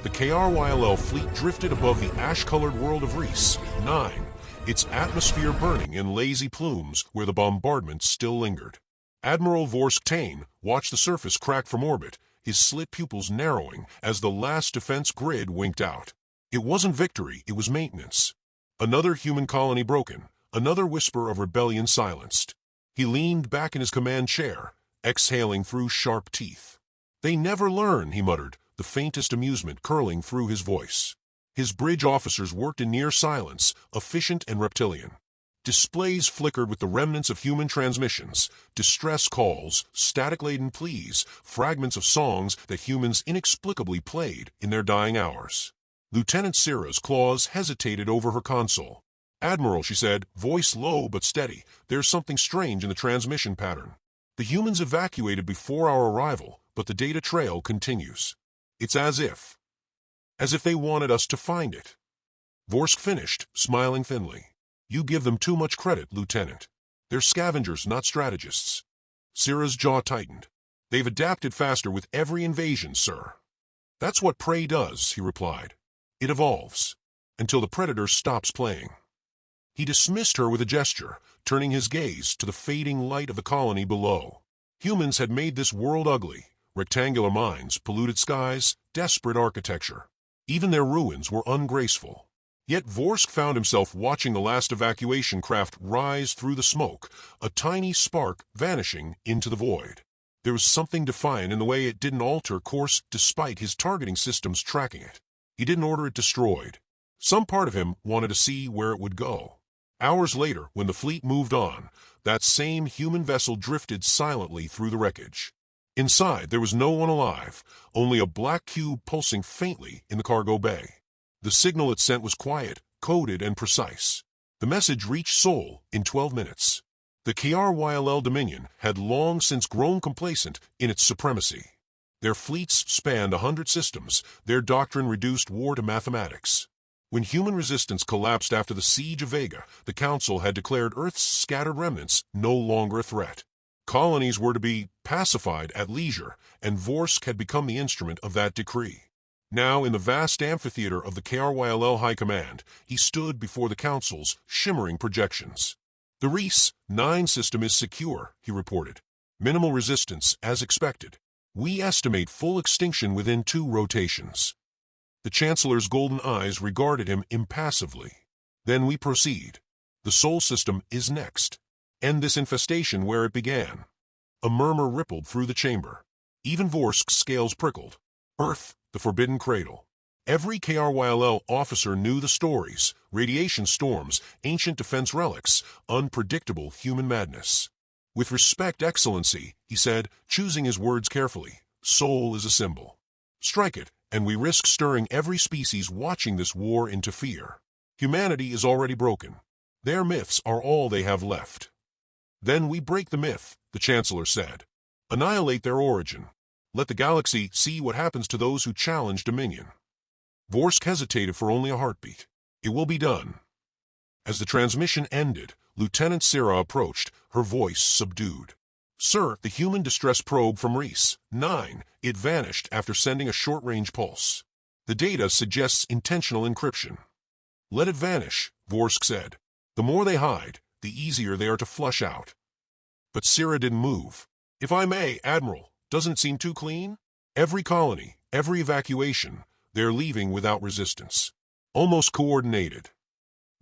The KRYLL fleet drifted above the ash-colored world of Reese 9, its atmosphere burning in lazy plumes where the bombardment still lingered. Admiral Vorsk Tane watched the surface crack from orbit, his slit pupils narrowing as the last defense grid winked out. It wasn't victory, it was maintenance. Another human colony broken, another whisper of rebellion silenced. He leaned back in his command chair, exhaling through sharp teeth. "They never learn," he muttered, the faintest amusement curling through his voice. His bridge officers worked in near silence, efficient and reptilian. Displays flickered with the remnants of human transmissions, distress calls, static-laden pleas, fragments of songs that humans inexplicably played in their dying hours. Lieutenant Sira's claws hesitated over her console. "Admiral," she said, voice low but steady, "there's something strange in the transmission pattern. The humans evacuated before our arrival, but the data trail continues. It's as if they wanted us to find it." Vorsk finished, smiling thinly. "You give them too much credit, Lieutenant. They're scavengers, not strategists." Sira's jaw tightened. "They've adapted faster with every invasion, sir." "That's what prey does," he replied. "It evolves, until the predator stops playing." He dismissed her with a gesture, turning his gaze to the fading light of the colony below. Humans had made this world ugly: rectangular minds, polluted skies, desperate architecture. Even their ruins were ungraceful. Yet Vorsk found himself watching the last evacuation craft rise through the smoke, a tiny spark vanishing into the void. There was something defiant in the way it didn't alter course despite his targeting systems tracking it. He didn't order it destroyed. Some part of him wanted to see where it would go. Hours later, when the fleet moved on, that same human vessel drifted silently through the wreckage. Inside, there was no one alive, only a black cube pulsing faintly in the cargo bay. The signal it sent was quiet, coded, and precise. The message reached Sol in 12 minutes. The KRYLL Dominion had long since grown complacent in its supremacy. Their fleets spanned 100 systems, their doctrine reduced war to mathematics. When human resistance collapsed after the siege of Vega, the Council had declared Earth's scattered remnants no longer a threat. Colonies were to be pacified at leisure, and Vorsk had become the instrument of that decree. Now, in the vast amphitheater of the KRYLL High Command, he stood before the Council's shimmering projections. "The Reese 9 system is secure," he reported. "Minimal resistance, as expected. We estimate full extinction within 2 rotations." The Chancellor's golden eyes regarded him impassively. "Then we proceed. The Sol system is next. End this infestation where it began." A murmur rippled through the chamber. Even Vorsk's scales prickled. Earth, the forbidden cradle. Every KRYLL officer knew the stories: radiation storms, ancient defense relics, unpredictable human madness. "With respect, Excellency," he said, choosing his words carefully, "Sol is a symbol. Strike it, and we risk stirring every species watching this war into fear. Humanity is already broken. Their myths are all they have left." "Then we break the myth," the Chancellor said. "Annihilate their origin. Let the galaxy see what happens to those who challenge dominion." Vorsk hesitated for only a heartbeat. "It will be done." As the transmission ended, Lieutenant Sira approached, her voice subdued. "Sir, the human distress probe from Reese 9, it vanished after sending a short-range pulse. The data suggests intentional encryption." "Let it vanish," Vorsk said. "The more they hide, the easier they are to flush out." But Sira didn't move. "If I may, Admiral, doesn't it seem too clean? Every colony, every evacuation, they're leaving without resistance. Almost coordinated."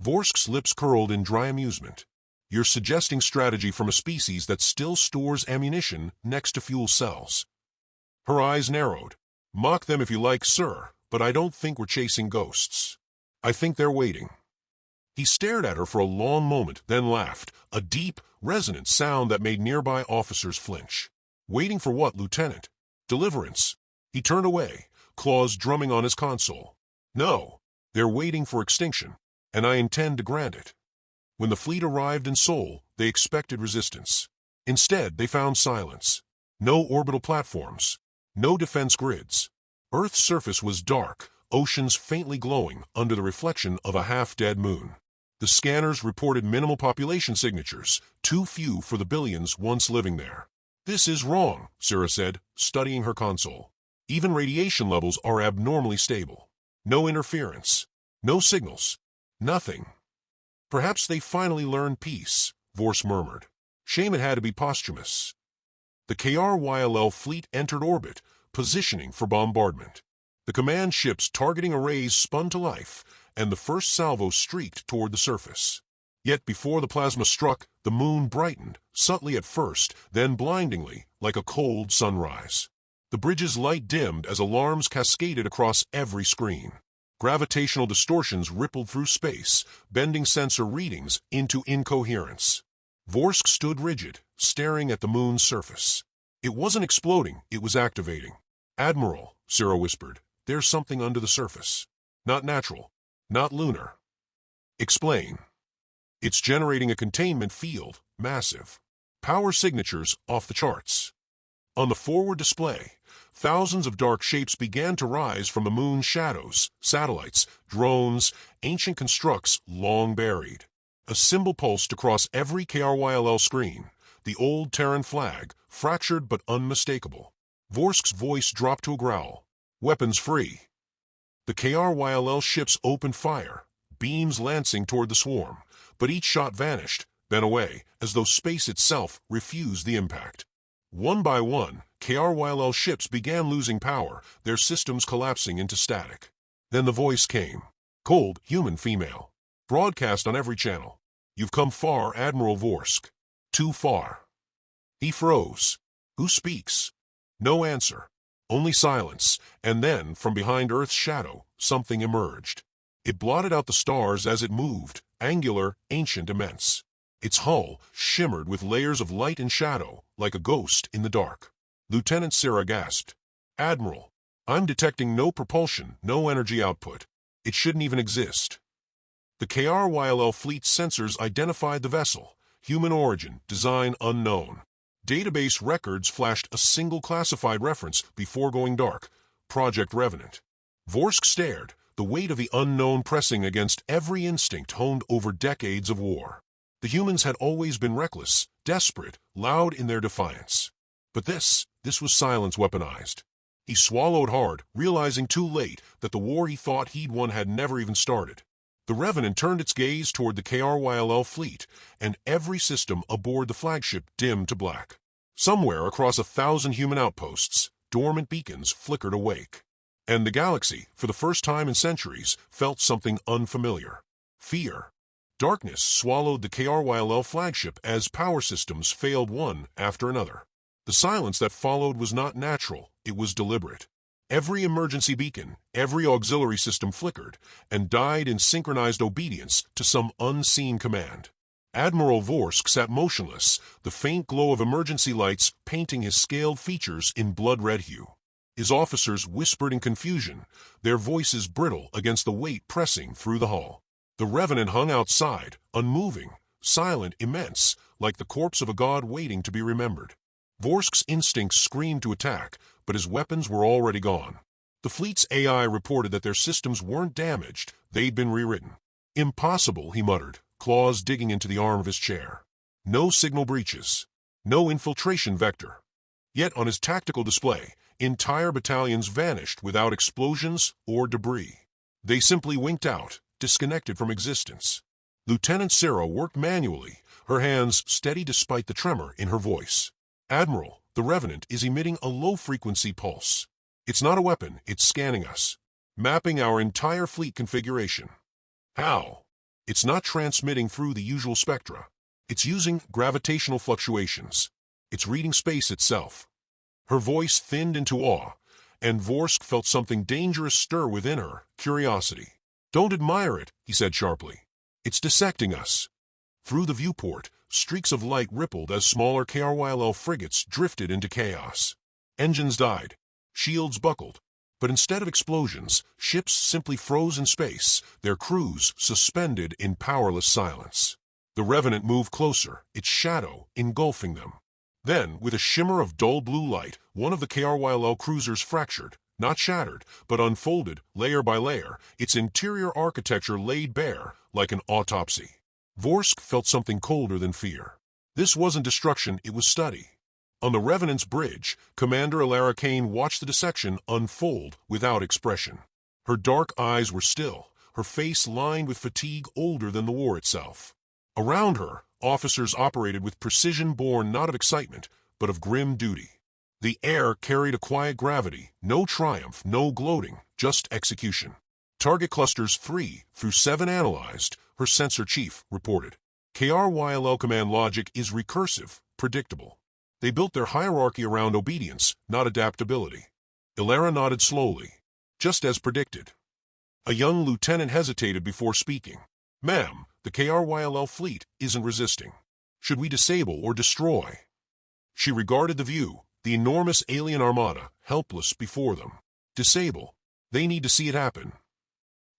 Vorsk's lips curled in dry amusement. "You're suggesting strategy from a species that still stores ammunition next to fuel cells." Her eyes narrowed. "Mock them if you like, sir, but I don't think we're chasing ghosts. I think they're waiting." He stared at her for a long moment, then laughed, a deep, resonant sound that made nearby officers flinch. "Waiting for what, Lieutenant? Deliverance?" He turned away, claws drumming on his console. "No, they're waiting for extinction, and I intend to grant it." When the fleet arrived in Sol, they expected resistance. Instead, they found silence. No orbital platforms. No defense grids. Earth's surface was dark, oceans faintly glowing under the reflection of a half-dead moon. The scanners reported minimal population signatures, too few for the billions once living there. "This is wrong," Sira said, studying her console. Even radiation levels are abnormally stable. No interference. No signals. Nothing. Perhaps they finally learned peace, Vorsk murmured. Shame it had to be posthumous. The KRYLL fleet entered orbit, positioning for bombardment. The command ship's targeting arrays spun to life, and the first salvo streaked toward the surface. Yet before the plasma struck, the moon brightened, subtly at first, then blindingly, like a cold sunrise. The bridge's light dimmed as alarms cascaded across every screen. Gravitational distortions rippled through space, bending sensor readings into incoherence. Vorsk stood rigid, staring at the moon's surface. It wasn't exploding, it was activating. "Admiral," Cyril whispered, "there's something under the surface. Not natural. Not lunar." "Explain." "It's generating a containment field, massive. Power signatures off the charts." On the forward display, thousands of dark shapes began to rise from the moon's shadows, satellites, drones, ancient constructs long buried. A symbol pulsed across every KRYLL screen, the old Terran flag, fractured but unmistakable. Vorsk's voice dropped to a growl. "Weapons free." The KRYLL ships opened fire, beams lancing toward the swarm, but each shot vanished, then away, as though space itself refused the impact. One by one, KRYLL ships began losing power, their systems collapsing into static. Then the voice came. Cold, human female. Broadcast on every channel. "You've come far, Admiral Vorsk. Too far." He froze. Who speaks? No answer. Only silence, and then, from behind Earth's shadow, something emerged. It blotted out the stars as it moved, angular, ancient, immense. Its hull shimmered with layers of light and shadow, like a ghost in the dark. Lieutenant Sarah gasped. "Admiral, I'm detecting no propulsion, no energy output. It shouldn't even exist." The KRYLL fleet's sensors identified the vessel, human origin, design unknown. Database records flashed a single classified reference before going dark, Project Revenant. Vorsk stared, the weight of the unknown pressing against every instinct honed over decades of war. The humans had always been reckless, desperate, loud in their defiance. But this was silence weaponized. He swallowed hard, realizing too late that the war he thought he'd won had never even started. The Revenant turned its gaze toward the KRYLL fleet, and every system aboard the flagship dimmed to black. Somewhere across 1,000 human outposts, dormant beacons flickered awake. And the galaxy, for the first time in centuries, felt something unfamiliar. Fear. Darkness swallowed the KRYLL flagship as power systems failed one after another. The silence that followed was not natural, it was deliberate. Every emergency beacon, every auxiliary system flickered and died in synchronized obedience to some unseen command. Admiral Vorsk sat motionless, the faint glow of emergency lights painting his scaled features in blood-red hue. His officers whispered in confusion, their voices brittle against the weight pressing through the hull. The Revenant hung outside, unmoving, silent, immense, like the corpse of a god waiting to be remembered. Vorsk's instincts screamed to attack, but his weapons were already gone. The fleet's AI reported that their systems weren't damaged, they'd been rewritten. "Impossible," he muttered, claws digging into the arm of his chair. No signal breaches. No infiltration vector. Yet on his tactical display, entire battalions vanished without explosions or debris. They simply winked out, disconnected from existence. Lieutenant Sarah worked manually, her hands steady despite the tremor in her voice. "Admiral, the Revenant is emitting a low-frequency pulse. It's not a weapon, it's scanning us, mapping our entire fleet configuration." "How?" "It's not transmitting through the usual spectra. It's using gravitational fluctuations. It's reading space itself." Her voice thinned into awe, and Vorsk felt something dangerous stir within her, curiosity. "Don't admire it," he said sharply. "It's dissecting us." Through the viewport, streaks of light rippled as smaller KRYLL frigates drifted into chaos. Engines died. Shields buckled. But instead of explosions, ships simply froze in space, their crews suspended in powerless silence. The Revenant moved closer, its shadow engulfing them. Then, with a shimmer of dull blue light, one of the KRYLL cruisers fractured, not shattered, but unfolded, layer by layer, its interior architecture laid bare, like an autopsy. Vorsk felt something colder than fear. This wasn't destruction, it was study. On the Revenant's bridge, Commander Alara Kane watched the dissection unfold without expression. Her dark eyes were still, her face lined with fatigue older than the war itself. Around her, officers operated with precision born not of excitement, but of grim duty. The air carried a quiet gravity, no triumph, no gloating, just execution. Target clusters 3 through 7 analyzed, her sensor chief reported. KRYLL command logic is recursive, predictable. They built their hierarchy around obedience, not adaptability. Alara nodded slowly. Just as predicted. A young lieutenant hesitated before speaking. Ma'am, the KRYLL fleet isn't resisting. Should we disable or destroy? She regarded the view, the enormous alien armada, helpless before them. Disable. They need to see it happen.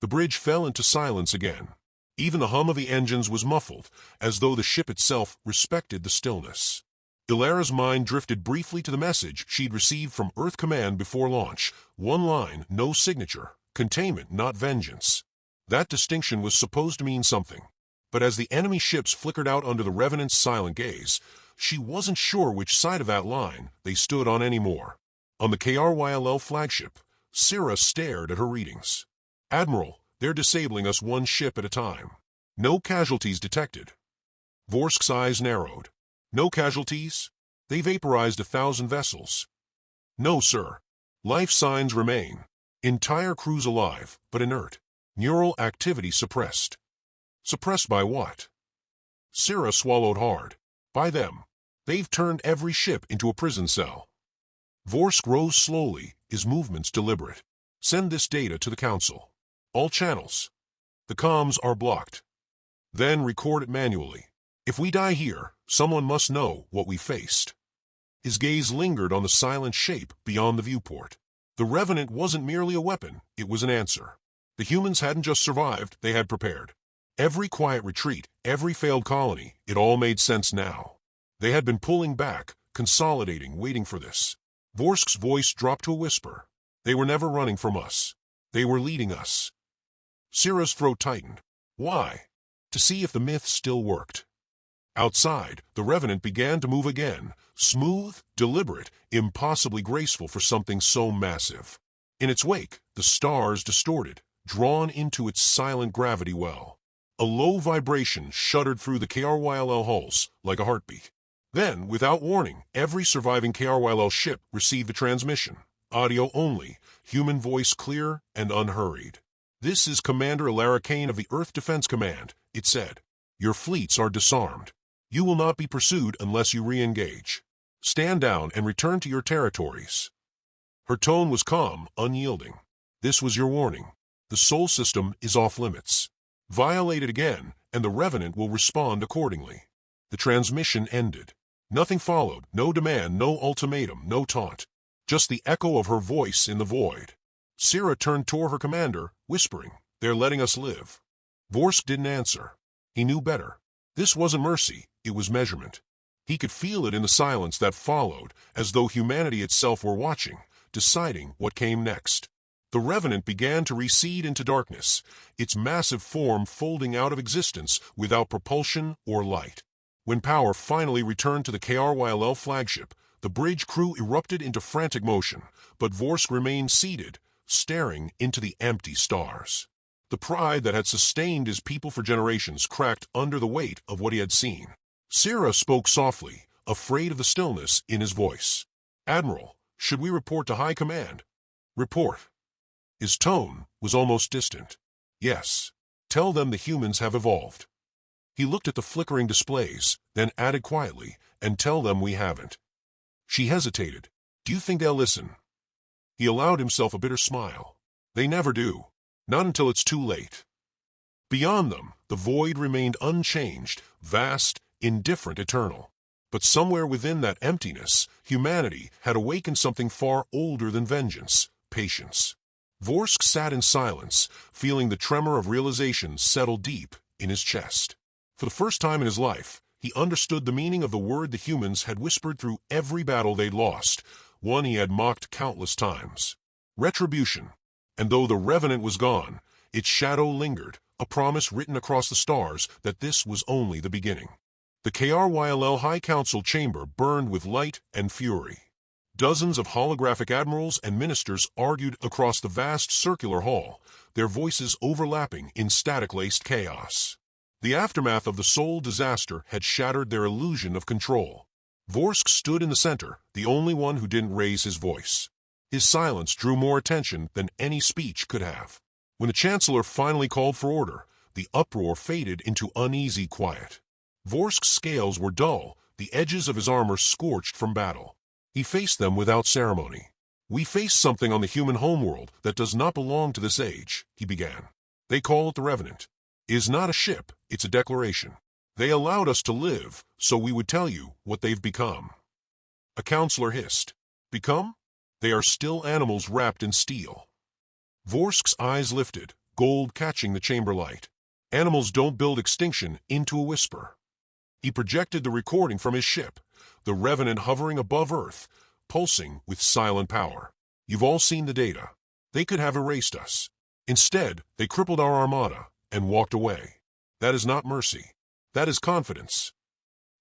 The bridge fell into silence again. Even the hum of the engines was muffled, as though the ship itself respected the stillness. Alara's mind drifted briefly to the message she'd received from Earth Command before launch. One line, no signature. Containment, not vengeance. That distinction was supposed to mean something. But as the enemy ships flickered out under the Revenant's silent gaze, she wasn't sure which side of that line they stood on anymore. On the KRYLL flagship, Syrah stared at her readings. Admiral, they're disabling us one ship at a time. No casualties detected. Vorsk's eyes narrowed. No casualties? They vaporized 1,000 vessels. No, sir. Life signs remain. Entire crews alive, but inert. Neural activity suppressed. Suppressed by what? Syrah swallowed hard. By them. They've turned every ship into a prison cell. Vorsk rose slowly, his movements deliberate. Send this data to the Council. All channels. The comms are blocked. Then record it manually. If we die here, someone must know what we faced. His gaze lingered on the silent shape beyond the viewport. The Revenant wasn't merely a weapon, it was an answer. The humans hadn't just survived, they had prepared. Every quiet retreat, every failed colony, it all made sense now. They had been pulling back, consolidating, waiting for this. Vorsk's voice dropped to a whisper. They were never running from us. They were leading us. Syrah's throat tightened. Why? To see if the myth still worked. Outside, the Revenant began to move again, smooth, deliberate, impossibly graceful for something so massive. In its wake, the stars distorted, drawn into its silent gravity well. A low vibration shuddered through the KRYLL hulls, like a heartbeat. Then, without warning, every surviving KRYLL ship received a transmission. Audio only, human voice clear and unhurried. This is Commander Alara Kane of the Earth Defense Command, it said. Your fleets are disarmed. You will not be pursued unless you re-engage. Stand down and return to your territories. Her tone was calm, unyielding. This was your warning. The Sol system is off limits. Violate it again, and the Revenant will respond accordingly. The transmission ended. Nothing followed, no demand, no ultimatum, no taunt. Just the echo of her voice in the void. Syrah turned toward her commander, whispering, They're letting us live. Vorsk didn't answer. He knew better. This wasn't mercy, it was measurement. He could feel it in the silence that followed, as though humanity itself were watching, deciding what came next. The Revenant began to recede into darkness, its massive form folding out of existence without propulsion or light. When power finally returned to the KRYLL flagship, the bridge crew erupted into frantic motion, but Vorsk remained seated, staring into the empty stars. The pride that had sustained his people for generations cracked under the weight of what he had seen. Syrah spoke softly, afraid of the stillness in his voice. Admiral, should we report to High Command? Report. His tone was almost distant. Yes. Tell them the humans have evolved. He looked at the flickering displays, then added quietly, and tell them we haven't. She hesitated. Do you think they'll listen? He allowed himself a bitter smile. They never do. Not until it's too late. Beyond them, the void remained unchanged, vast, indifferent, eternal. But somewhere within that emptiness, humanity had awakened something far older than vengeance, patience. Vorsk sat in silence, feeling the tremor of realization settle deep in his chest. For the first time in his life, he understood the meaning of the word the humans had whispered through every battle they'd lost, one he had mocked countless times. Retribution. And though the Revenant was gone, its shadow lingered, a promise written across the stars that this was only the beginning. The KRYLL High Council chamber burned with light and fury. Dozens of holographic admirals and ministers argued across the vast circular hall, their voices overlapping in static-laced chaos. The aftermath of the Sol disaster had shattered their illusion of control. Vorsk stood in the center, the only one who didn't raise his voice. His silence drew more attention than any speech could have. When the Chancellor finally called for order, the uproar faded into uneasy quiet. Vorsk's scales were dull, the edges of his armor scorched from battle. He faced them without ceremony. "We face something on the human homeworld that does not belong to this age," he began. "They call it the Revenant. It is not a ship, it's a declaration. They allowed us to live, so we would tell you what they've become." A counselor hissed. "Become? They are still animals wrapped in steel." Vorsk's eyes lifted, gold catching the chamber light. Animals don't build extinction into a whisper. He projected the recording from his ship, the Revenant hovering above Earth, pulsing with silent power. "You've all seen the data. They could have erased us. Instead, they crippled our Armada and walked away. That is not mercy. That is confidence."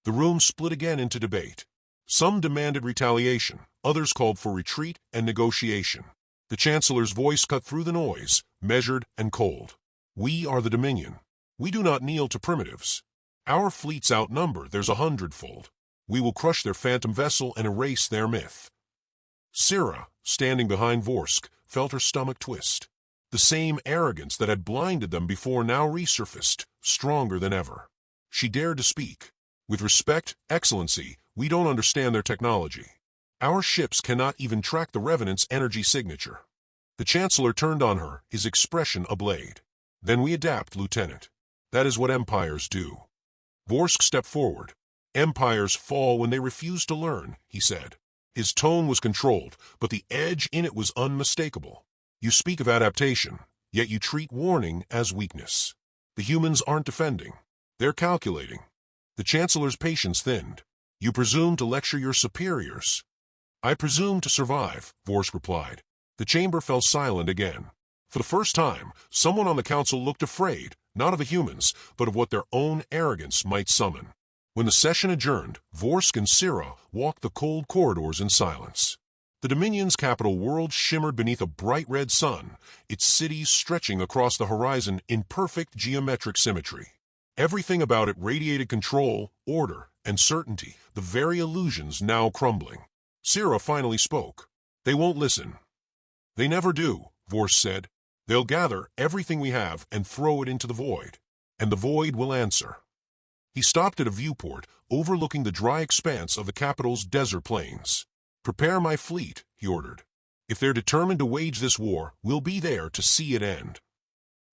The room split again into debate. Some demanded retaliation, others called for retreat and negotiation. The Chancellor's voice cut through the noise, measured and cold. "We are the Dominion. We do not kneel to primitives. Our fleets outnumber theirs 100-fold. We will crush their phantom vessel and erase their myth." Syrah, standing behind Vorsk, felt her stomach twist. The same arrogance that had blinded them before now resurfaced, stronger than ever. She dared to speak. "With respect, Excellency, we don't understand their technology. Our ships cannot even track the Revenant's energy signature." The Chancellor turned on her, his expression ablade. "Then we adapt, Lieutenant. That is what empires do." Vorsk stepped forward. "Empires fall when they refuse to learn," he said. His tone was controlled, but the edge in it was unmistakable. "You speak of adaptation, yet you treat warning as weakness. The humans aren't defending. They're calculating." The Chancellor's patience thinned. "You presume to lecture your superiors." "I presume to survive," Vorsk replied. The chamber fell silent again. For the first time, someone on the council looked afraid, not of the humans, but of what their own arrogance might summon. When the session adjourned, Vorsk and Syrah walked the cold corridors in silence. The Dominion's capital world shimmered beneath a bright red sun, its cities stretching across the horizon in perfect geometric symmetry. Everything about it radiated control, order, and certainty, the very illusions now crumbling. Syrah finally spoke. "They won't listen." "They never do," Vorsk said. "They'll gather everything we have and throw it into the void, and the void will answer." He stopped at a viewport overlooking the dry expanse of the capital's desert plains. "Prepare my fleet," he ordered. "If they're determined to wage this war, we'll be there to see it end."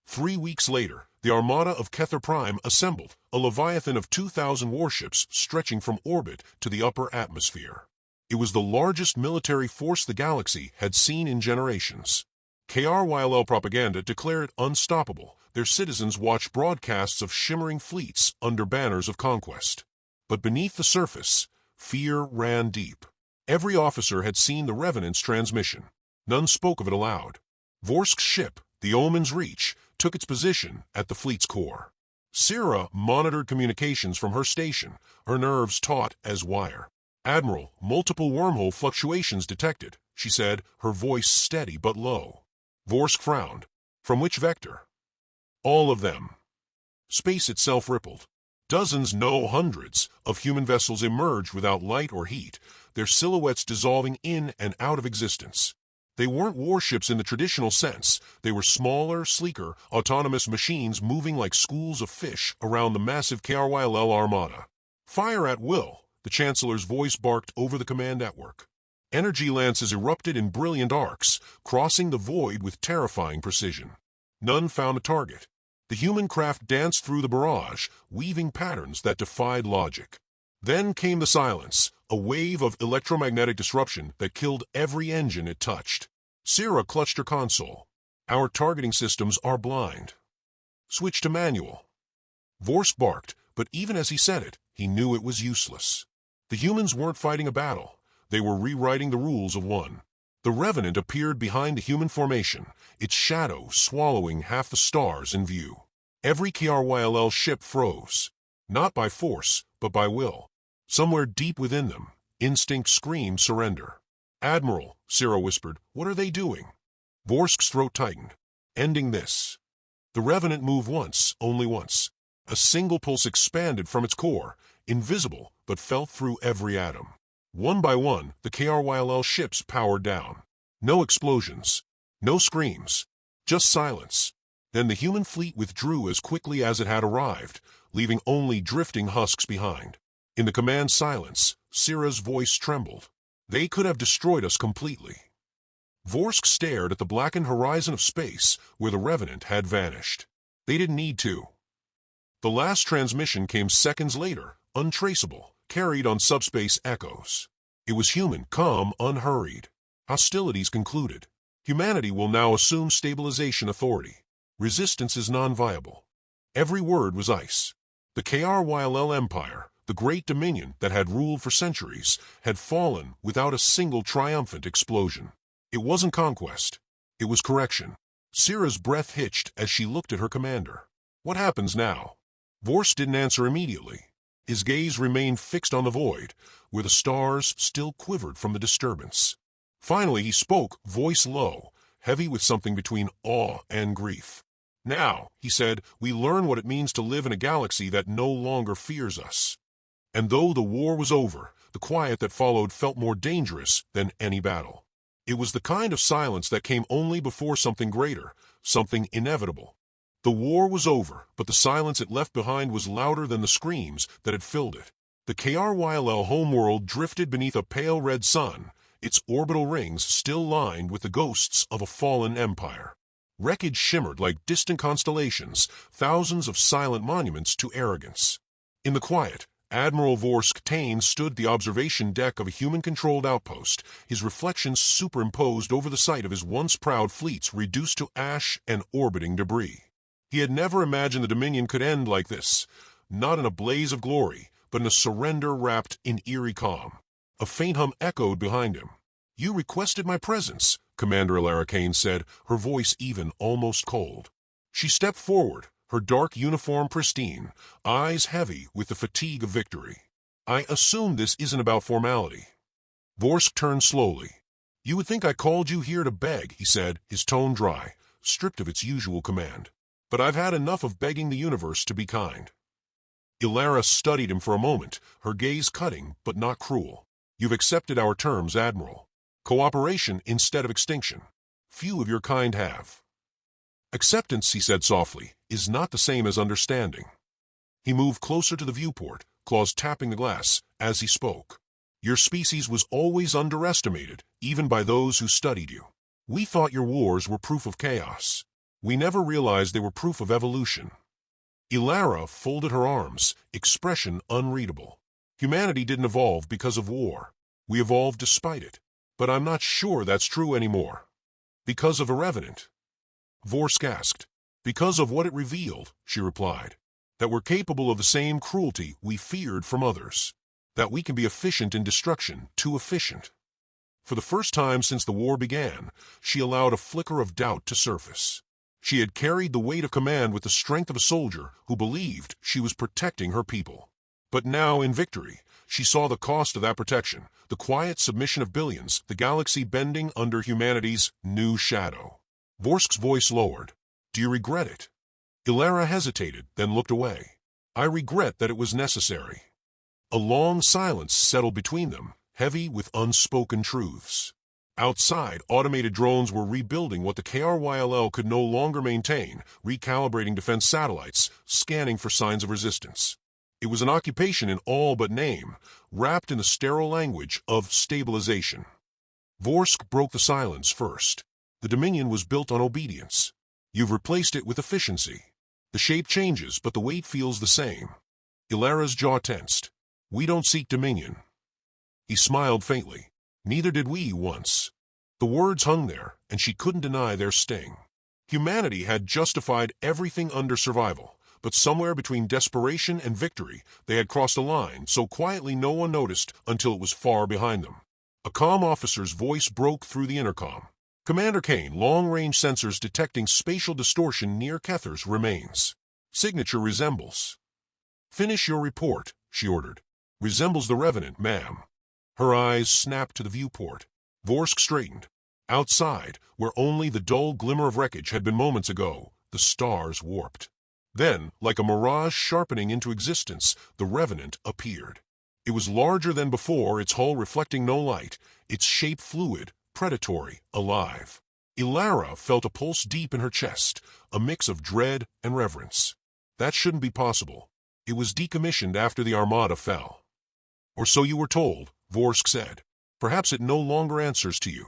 3 weeks later, the Armada of Kether Prime assembled, a leviathan of 2,000 warships stretching from orbit to the upper atmosphere. It was the largest military force the galaxy had seen in generations. KRYLL propaganda declared it unstoppable. Their citizens watched broadcasts of shimmering fleets under banners of conquest. But beneath the surface, fear ran deep. Every officer had seen the Revenant's transmission. None spoke of it aloud. Vorsk's ship, the Omen's Reach, took its position at the fleet's core. Syrah monitored communications from her station, her nerves taut as wire. "Admiral, multiple wormhole fluctuations detected," she said, her voice steady but low. Vorsk frowned. "From which vector?" "All of them." Space itself rippled. Dozens, no hundreds, of human vessels emerged without light or heat, their silhouettes dissolving in and out of existence. They weren't warships in the traditional sense. They were smaller, sleeker, autonomous machines moving like schools of fish around the massive KRYLL Armada. "Fire at will," the Chancellor's voice barked over the command network. Energy lances erupted in brilliant arcs, crossing the void with terrifying precision. None found a target. The human craft danced through the barrage, weaving patterns that defied logic. Then came the silence, a wave of electromagnetic disruption that killed every engine it touched. Syrah clutched her console. "Our targeting systems are blind." "Switch to manual." Vorsk barked, but even as he said it, he knew it was useless. The humans weren't fighting a battle. They were rewriting the rules of one. The Revenant appeared behind the human formation, its shadow swallowing half the stars in view. Every KRYLL ship froze. Not by force, but by will. Somewhere deep within them, instinct screamed surrender. "Admiral," Cyril whispered, "what are they doing?" Vorsk's throat tightened. "Ending this." The Revenant moved once, only once. A single pulse expanded from its core, invisible but felt through every atom. One by one, the KRYLL ships powered down. No explosions. No screams. Just silence. Then the human fleet withdrew as quickly as it had arrived, leaving only drifting husks behind. In the command silence, Syrah's voice trembled. "They could have destroyed us completely." Vorsk stared at the blackened horizon of space where the Revenant had vanished. They didn't need to. The last transmission came seconds later, untraceable, carried on subspace echoes. It was human, calm, unhurried. Hostilities concluded. Humanity will now assume stabilization authority. Resistance is non-viable. Every word was ice. The KRYLL Empire, the great dominion that had ruled for centuries, had fallen without a single triumphant explosion. It wasn't conquest. It was correction. Syrah's breath hitched as she looked at her commander. "What happens now?" Vorsk didn't answer immediately. His gaze remained fixed on the void, where the stars still quivered from the disturbance. Finally he spoke, voice low, heavy with something between awe and grief. "Now," he said, "we learn what it means to live in a galaxy that no longer fears us." And though the war was over, the quiet that followed felt more dangerous than any battle. It was the kind of silence that came only before something greater, something inevitable. The war was over, but the silence it left behind was louder than the screams that had filled it. The KRYLL homeworld drifted beneath a pale red sun, its orbital rings still lined with the ghosts of a fallen empire. Wreckage shimmered like distant constellations, thousands of silent monuments to arrogance. In the quiet, Admiral Vorsk Tane stood at the observation deck of a human-controlled outpost, his reflections superimposed over the site of his once proud fleets reduced to ash and orbiting debris. He had never imagined the Dominion could end like this, not in a blaze of glory, but in a surrender wrapped in eerie calm. A faint hum echoed behind him. "You requested my presence," Commander Ilara Kane said, her voice even, almost cold. She stepped forward, her dark uniform pristine, eyes heavy with the fatigue of victory. "I assume this isn't about formality." Vorsk turned slowly. "You would think I called you here to beg," he said, his tone dry, stripped of its usual command. "But I've had enough of begging the universe to be kind." Ilara studied him for a moment, her gaze cutting but not cruel. "You've accepted our terms, Admiral. Cooperation instead of extinction. Few of your kind have." "Acceptance," he said softly, "is not the same as understanding." He moved closer to the viewport, claws tapping the glass, as he spoke. "Your species was always underestimated, even by those who studied you. We thought your wars were proof of chaos. We never realized they were proof of evolution." Ilara folded her arms, expression unreadable. "Humanity didn't evolve because of war. We evolved despite it. But I'm not sure that's true anymore." "Because of a Revenant?" Vorsk asked. "Because of what it revealed," she replied. "That we're capable of the same cruelty we feared from others. That we can be efficient in destruction, too efficient." For the first time since the war began, she allowed a flicker of doubt to surface. She had carried the weight of command with the strength of a soldier who believed she was protecting her people. But now, in victory, she saw the cost of that protection, the quiet submission of billions, the galaxy bending under humanity's new shadow. Vorsk's voice lowered. "Do you regret it?" Ilara hesitated, then looked away. "I regret that it was necessary." A long silence settled between them, heavy with unspoken truths. Outside, automated drones were rebuilding what the KRYLL could no longer maintain, recalibrating defense satellites, scanning for signs of resistance. It was an occupation in all but name, wrapped in the sterile language of stabilization. Vorsk broke the silence first. "The Dominion was built on obedience. You've replaced it with efficiency. The shape changes, but the weight feels the same." Ilara's jaw tensed. "We don't seek dominion." He smiled faintly. "Neither did we once." The words hung there, and she couldn't deny their sting. Humanity had justified everything under survival, but somewhere between desperation and victory they had crossed a line so quietly no one noticed until it was far behind them. A calm officer's voice broke through the intercom. "Commander Kane, long-range sensors detecting spatial distortion near Kether's remains. Signature resembles." Finish your report, she ordered. Resembles the Revenant, ma'am. Her eyes snapped to the viewport. Vorsk straightened. Outside, where only the dull glimmer of wreckage had been moments ago, the stars warped. Then, like a mirage sharpening into existence, the Revenant appeared. It was larger than before, its hull reflecting no light, its shape fluid, predatory, alive. Ilara felt a pulse deep in her chest, a mix of dread and reverence. That shouldn't be possible. It was decommissioned after the Armada fell. Or so you were told, Vorsk said. Perhaps it no longer answers to you.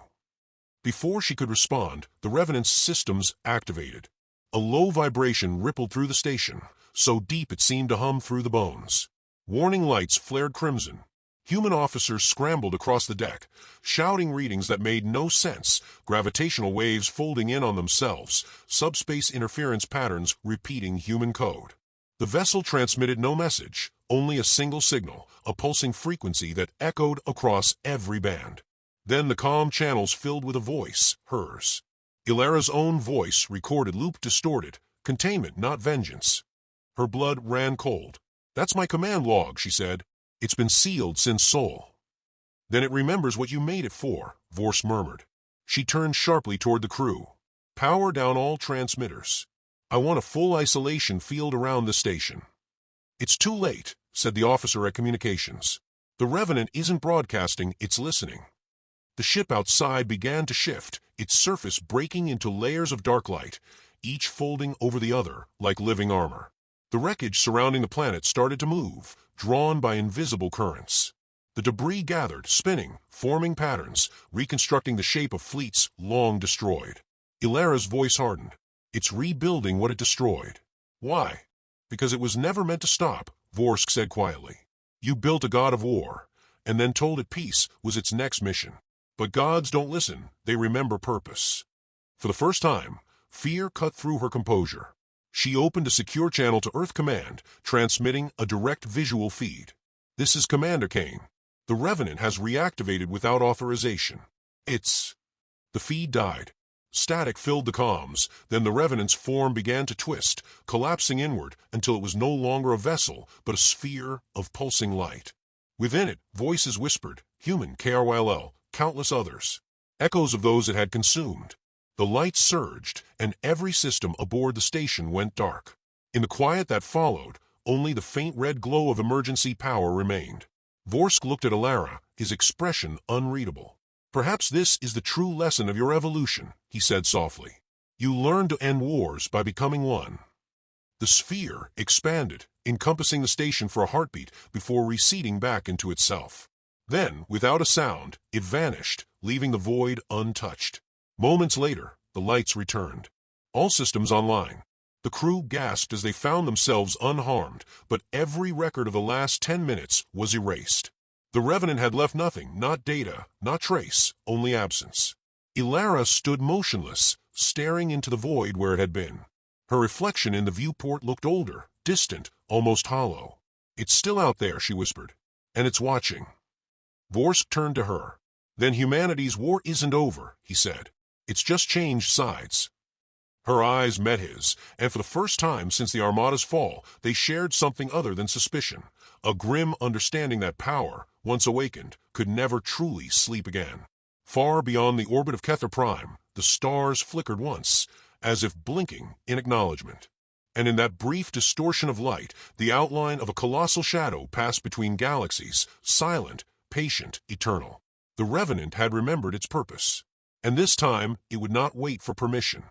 Before she could respond, the Revenant's systems activated. A low vibration rippled through the station, so deep it seemed to hum through the bones. Warning lights flared crimson. Human officers scrambled across the deck, shouting readings that made no sense, gravitational waves folding in on themselves, subspace interference patterns repeating human code. The vessel transmitted no message, only a single signal, a pulsing frequency that echoed across every band. Then the comm channels filled with a voice, hers. Ilara's own voice, recorded loop distorted, containment, not vengeance. Her blood ran cold. That's my command log, she said. It's been sealed since Sol. Then it remembers what you made it for, Vorsk murmured. She turned sharply toward the crew. Power down all transmitters. I want a full isolation field around the station. It's too late, said the officer at communications. The Revenant isn't broadcasting, it's listening. The ship outside began to shift, its surface breaking into layers of dark light, each folding over the other like living armor. The wreckage surrounding the planet started to move, drawn by invisible currents. The debris gathered, spinning, forming patterns, reconstructing the shape of fleets long destroyed. Ilara's voice hardened. It's rebuilding what it destroyed. Why? Because it was never meant to stop, Vorsk said quietly. You built a god of war, and then told it peace was its next mission. But gods don't listen, they remember purpose. For the first time, fear cut through her composure. She opened a secure channel to Earth Command, transmitting a direct visual feed. This is Commander Kane. The Revenant has reactivated without authorization. The feed died. Static filled the comms, then the Revenant's form began to twist, collapsing inward until it was no longer a vessel, but a sphere of pulsing light. Within it, voices whispered, human, KRYLL, countless others. Echoes of those it had consumed. The light surged, and every system aboard the station went dark. In the quiet that followed, only the faint red glow of emergency power remained. Vorsk looked at Ilara, his expression unreadable. Perhaps this is the true lesson of your evolution, he said softly. You learn to end wars by becoming one. The sphere expanded, encompassing the station for a heartbeat before receding back into itself. Then, without a sound, it vanished, leaving the void untouched. Moments later, the lights returned. All systems online. The crew gasped as they found themselves unharmed, but every record of the last 10 minutes was erased. The Revenant had left nothing, not data, not trace, only absence. Ilara stood motionless, staring into the void where it had been. Her reflection in the viewport looked older, distant, almost hollow. It's still out there, she whispered. And it's watching. Vorsk turned to her. Then humanity's war isn't over, he said. It's just changed sides. Her eyes met his, and for the first time since the Armada's fall, they shared something other than suspicion, a grim understanding that power, once awakened, could never truly sleep again. Far beyond the orbit of Kether Prime, the stars flickered once, as if blinking in acknowledgement. And in that brief distortion of light, the outline of a colossal shadow passed between galaxies, silent, patient, eternal. The Revenant had remembered its purpose. And this time, it would not wait for permission.